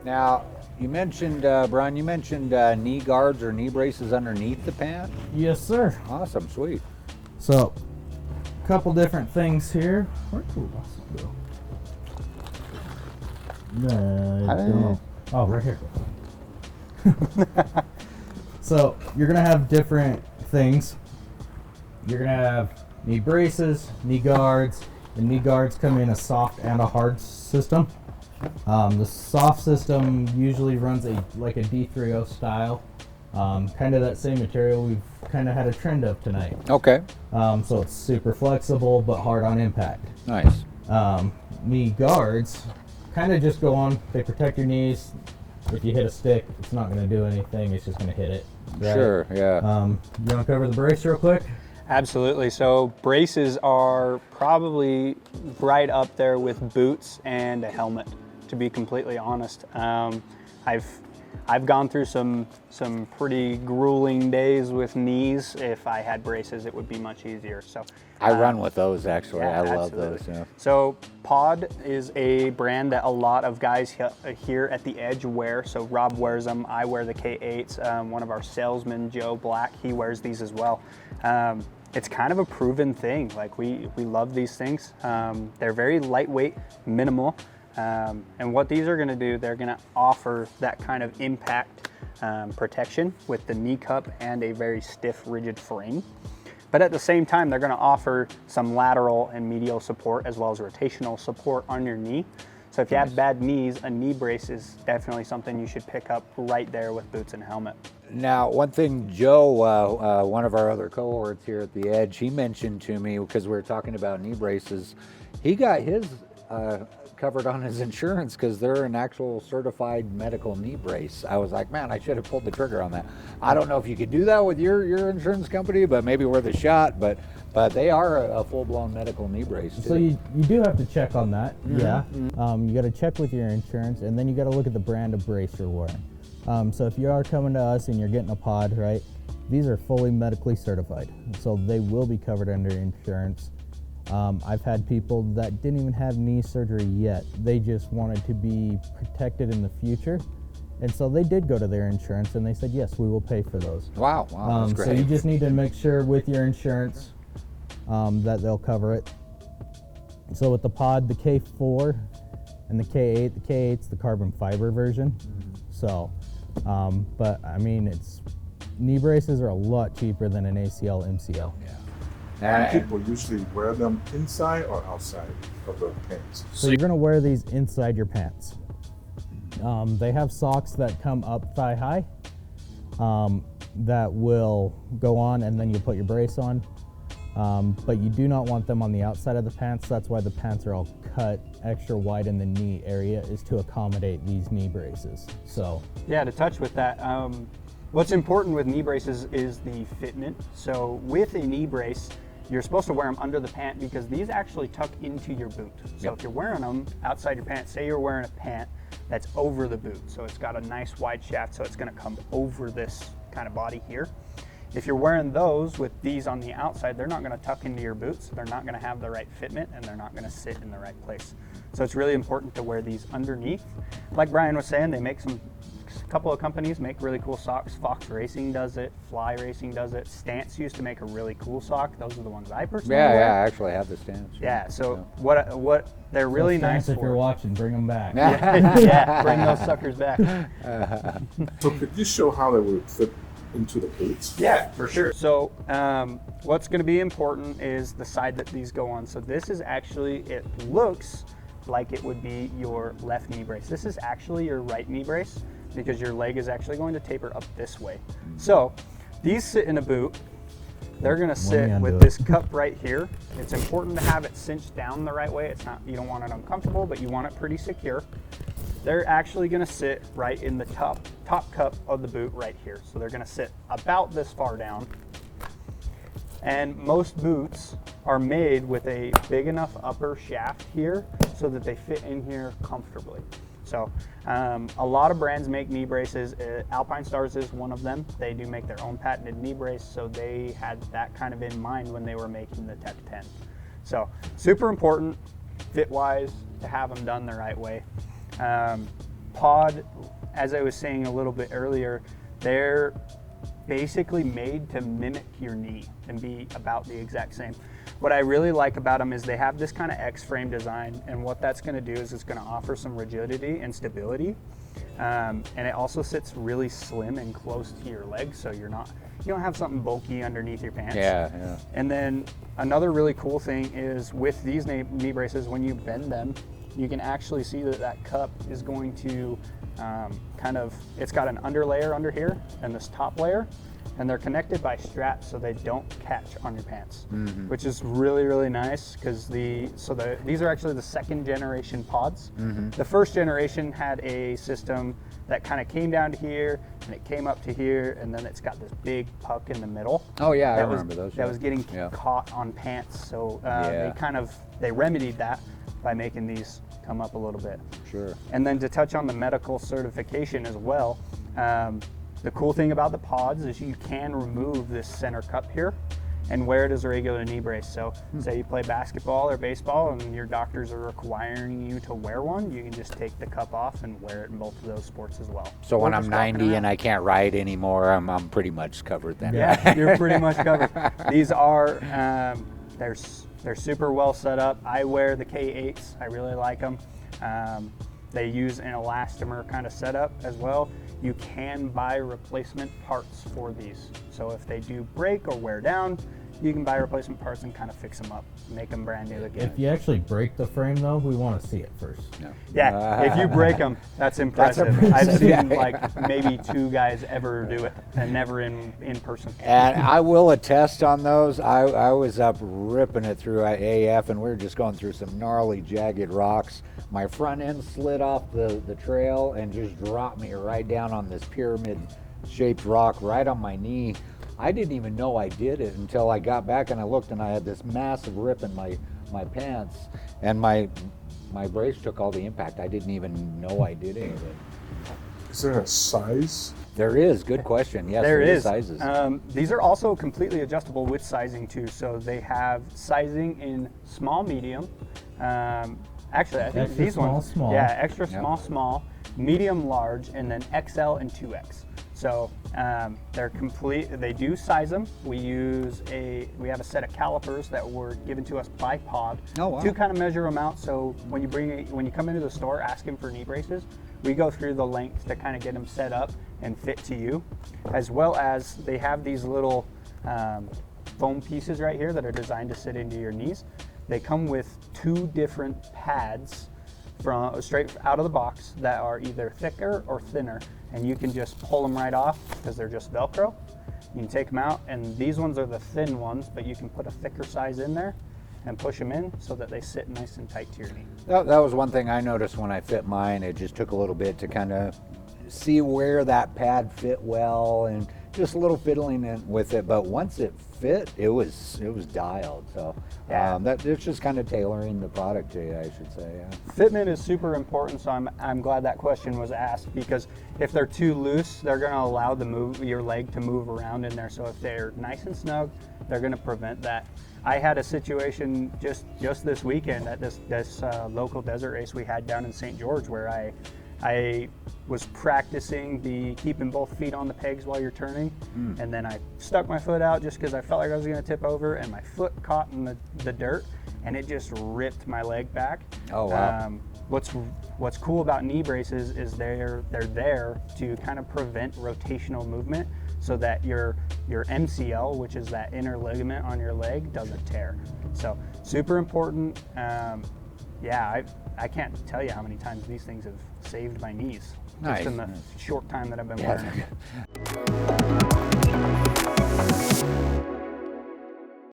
Now, you mentioned, Brian, you mentioned knee guards or knee braces underneath the pant. Yes, sir. Awesome, sweet. So, a couple different things here. Where did it go? I don't know. Oh, right here. So, you're going to have different things. You're going to have knee braces, knee guards. The knee guards come in a soft and a hard system. The soft system usually runs like a D30 style. Kind of that same material we've kind of had a trend of tonight. Okay. So it's super flexible but hard on impact. Nice. Knee guards kind of just go on, they protect your knees. If you hit a stick, it's not going to do anything, it's just going to hit it. Right? Sure, yeah. You want to cover the brace real quick? Absolutely. So braces are probably right up there with boots and a helmet, to be completely honest. I've gone through some pretty grueling days with knees. If I had braces, it would be much easier. So I run with those, actually. yeah, I love absolutely. those. Yeah. So Pod is a brand that a lot of guys here at the Edge wear. So Rob wears them. I wear the K8s. One of our salesmen, Joe Black, he wears these as well. It's kind of a proven thing. Like we love these things. They're very lightweight, minimal. And what these are going to do, they're going to offer that kind of impact protection with the knee cup and a very stiff, rigid frame. But at the same time, they're going to offer some lateral and medial support as well as rotational support on your knee. So if you have bad knees, a knee brace is definitely something you should pick up right there with boots and helmet. Now, one thing Joe, one of our other cohorts here at the Edge, he mentioned to me, because we were talking about knee braces, he got his covered on his insurance because they're an actual certified medical knee brace. I was like, man, I should have pulled the trigger on that. I don't know if you could do that with your insurance company, but maybe worth a shot. But they are a full-blown medical knee brace too. So you do have to check on that. Yeah. You got to check with your insurance, and then you got to look at the brand of brace you're wearing. So if you are coming to us and you're getting a Pod, right, these are fully medically certified, so they will be covered under insurance. I've had people that didn't even have knee surgery yet. They just wanted to be protected in the future. And so they did go to their insurance and they said, yes, we will pay for those. Wow, that's great. So you just need to make sure with your insurance that they'll cover it. So with the Pod, the K4 and the K8, the K8's the carbon fiber version. So, but I mean, knee braces are a lot cheaper than an ACL, MCL. Yeah. And people usually wear them inside or outside of the pants. So you're going to wear these inside your pants. They have socks that come up thigh high that will go on, and then you put your brace on. But you do not want them on the outside of the pants. That's why the pants are all cut extra wide in the knee area, is to accommodate these knee braces. So Yeah, to touch with that, what's important with knee braces is the fitment. So with a knee brace, you're supposed to wear them under the pant because these actually tuck into your boot. So if you're wearing them outside your pants, say you're wearing a pant that's over the boot, so it's got a nice wide shaft, so it's going to come over this kind of body here. If you're wearing those with these on the outside, they're not going to tuck into your boots, they're not going to have the right fitment, and they're not going to sit in the right place. So it's really important to wear these underneath. Like Brian was saying, they make a couple of companies make really cool socks. Fox Racing does it, Fly Racing does it. Stance used to make a really cool sock. Those are the ones I personally wear. Yeah, I actually have the Stance. Yeah, so what they're really nice Stance, for. if you're watching, bring them back. Yeah, bring those suckers back. So could you show how they would fit into the boots? Yeah, for sure. So what's going to be important is the side that these go on. So this is actually, it looks like it would be your left knee brace. This is actually your right knee brace because your leg is actually going to taper up this way. So these sit in a boot. They're going to sit with this cup right here. It's important to have it cinched down the right way. It's not, you don't want it uncomfortable, but you want it pretty secure. They're actually going to sit right in the top cup of the boot right here. So they're going to sit about this far down. And most boots are made with a big enough upper shaft here so that they fit in here comfortably. So a lot of brands make knee braces. Alpine Stars is one of them. They do make their own patented knee brace, so they had that kind of in mind when they were making the Tech 10. So super important, fit-wise, to have them done the right way. pod, as I was saying a little bit earlier, they're basically made to mimic your knee and be about the exact same. What I really like about them is they have this kind of X-frame design, and what that's going to do is it's going to offer some rigidity and stability, and it also sits really slim and close to your leg, so you don't have something bulky underneath your pants. Yeah. And then another really cool thing is with these knee braces, when you bend them, you can actually see that cup is going to it's got an underlayer under here and this top layer, and they're connected by straps so they don't catch on your pants, which is really, really nice because these are actually the second generation pods. The first generation had a system that kind of came down to here and it came up to here, and then it's got this big puck in the middle. Oh yeah, I remember those. That was getting caught on pants, so they remedied that by making these come up a little bit. Sure. And then to touch on the medical certification as well, the cool thing about the pods is you can remove this center cup here and wear it as a regular knee brace. So say you play basketball or baseball and your doctors are requiring you to wear one, you can just take the cup off and wear it in both of those sports as well. So when I'm 90 and I can't ride anymore, I'm pretty much covered then. Yeah, you're pretty much covered. These are, they're super well set up. I wear the K8s, I really like them. They use an elastomer kind of setup as well. You can buy replacement parts for these. So if they do break or wear down, you can buy replacement parts and kind of fix them up, make them brand new again. If you actually break the frame though, we want to see it first. No. Yeah, if you break them, that's impressive. I've seen like maybe 2 guys ever do it, and never in person. And I will attest on those. I was up ripping it through AF, and we were just going through some gnarly, jagged rocks. My front end slid off the trail and just dropped me right down on this pyramid-shaped rock right on my knee. I didn't even know I did it until I got back and I looked, and I had this massive rip in my pants, and my brace took all the impact. I didn't even know I did any of it. Is there a size? There is. Good question. Yes, there is. Sizes. These are also completely adjustable with sizing too. So they have sizing in small, medium. Actually, I think Extra these small, ones. small. Yeah, extra small, small, medium, large, and then XL and 2X. So they're complete. They do size them. We have a set of calipers that were given to us by Pod to kind of measure them out. So when you come into the store asking for knee braces, we go through the length to kind of get them set up and fit to you, as well as they have these little foam pieces right here that are designed to sit into your knees. They come with 2 different pads from straight out of the box that are either thicker or thinner, and you can just pull them right off because they're just Velcro. You can take them out, and these ones are the thin ones, but you can put a thicker size in there and push them in so that they sit nice and tight to your knee. That was one thing I noticed when I fit mine. It just took a little bit to kind of see where that pad fit well, and just a little fiddling with it. But once it fit, it was dialed. So it's just kind of tailoring the product to you, I should say. Yeah. Fitment is super important, so I'm glad that question was asked, because if they're too loose, they're going to allow your leg to move around in there. So if they're nice and snug, they're going to prevent that. I had a situation just this weekend at this local desert race we had down in St. George, where I was practicing the keeping both feet on the pegs while you're turning, and then I stuck my foot out just because I felt like I was going to tip over, and my foot caught in the dirt, and it just ripped my leg back. Oh wow! What's cool about knee braces is they're there to kind of prevent rotational movement, so that your MCL, which is that inner ligament on your leg, doesn't tear. So super important. I can't tell you how many times these things have saved my knees. Nice. Just in the short time that I've been wearing them.